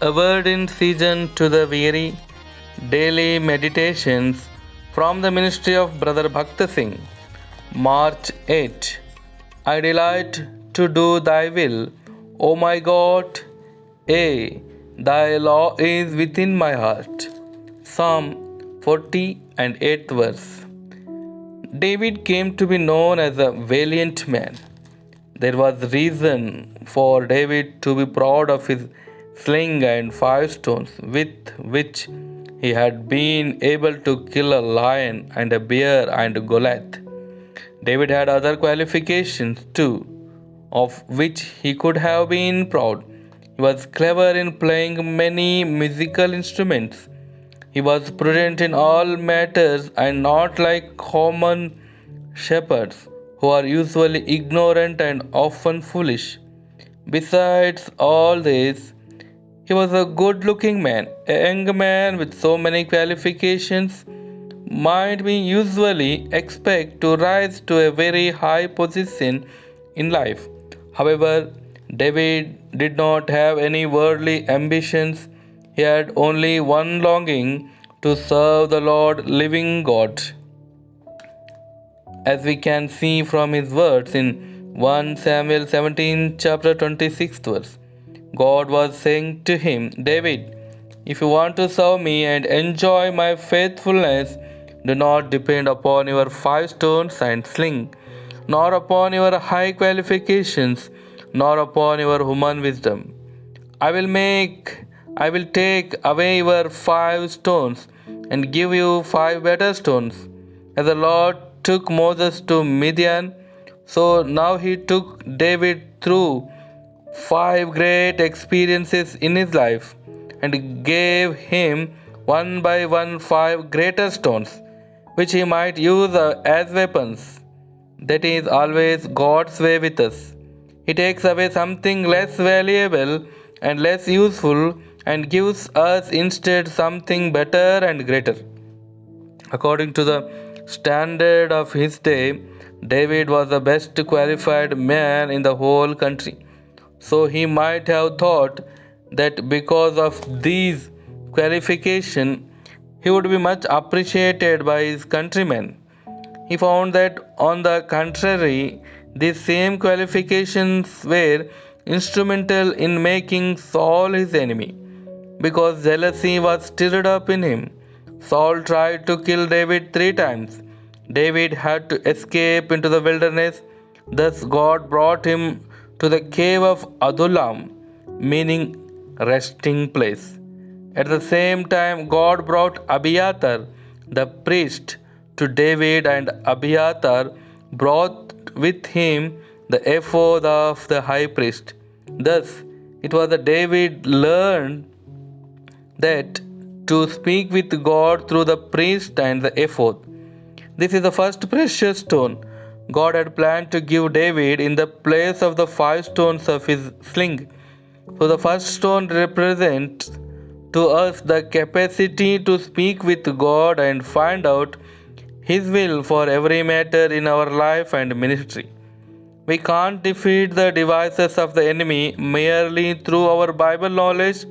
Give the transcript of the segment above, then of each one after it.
A word in season to the weary, daily meditations from the ministry of Brother Bhakta Singh. March 8. I delight to do thy will, O my God. A. Thy law is within my heart. Psalm 40 and 8th verse. David came to be known as a valiant man. There was reason for David to be proud of his sling and 5 stones with which he had been able to kill a lion and a bear and Goliath. David had other qualifications too, of which he could have been proud. He was clever in playing many musical instruments. He was prudent in all matters and not like common shepherds who are usually ignorant and often foolish. Besides all this, he was a good looking man. A young man with so many qualifications might we usually expect to rise to a very high position in life. However, David did not have any worldly ambitions. He had only one longing to serve the Lord living God. As we can see from his words in 1 Samuel 17 chapter 26th verse. God was saying to him, David, if you want to serve me and enjoy my faithfulness, do not depend upon your 5 stones and sling, nor upon your high qualifications, nor upon your human wisdom. I will take away your 5 stones and give you 5 better stones. As the Lord took Moses to Midian, so now he took David through 5 great experiences in his life and gave him one by one 5 greater stones, which he might use as weapons. That is always God's way with us. He takes away something less valuable and less useful and gives us instead something better and greater. According to the standard of his day, David was the best qualified man in the whole country. So he might have thought that because of these qualifications, he would be much appreciated by his countrymen. He found that, on the contrary, these same qualifications were instrumental in making Saul his enemy. Because jealousy was stirred up in him, Saul tried to kill David 3 times. David had to escape into the wilderness. Thus, God brought him to the cave of Adullam, meaning resting place. At the same time, God brought Abiathar, the priest, to David, and Abiathar brought with him the ephod of the high priest. Thus, it was that David learned that to speak with God through the priest and the ephod. This is the first precious stone God had planned to give David in the place of the 5 stones of his sling. So the first stone represents to us the capacity to speak with God and find out His will for every matter in our life and ministry. We can't defeat the devices of the enemy merely through our Bible knowledge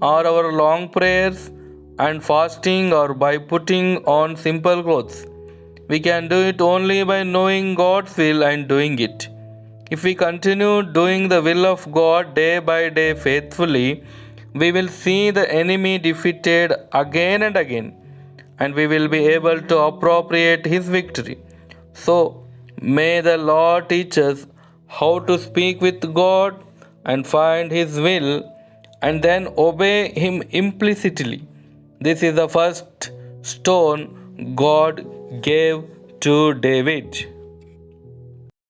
or our long prayers and fasting or by putting on simple clothes. We can do it only by knowing God's will and doing it. If we continue doing the will of God day by day faithfully, we will see the enemy defeated again and again, and we will be able to appropriate his victory. So, may the Lord teach us how to speak with God and find his will and then obey him implicitly. This is the first stone God gave to David.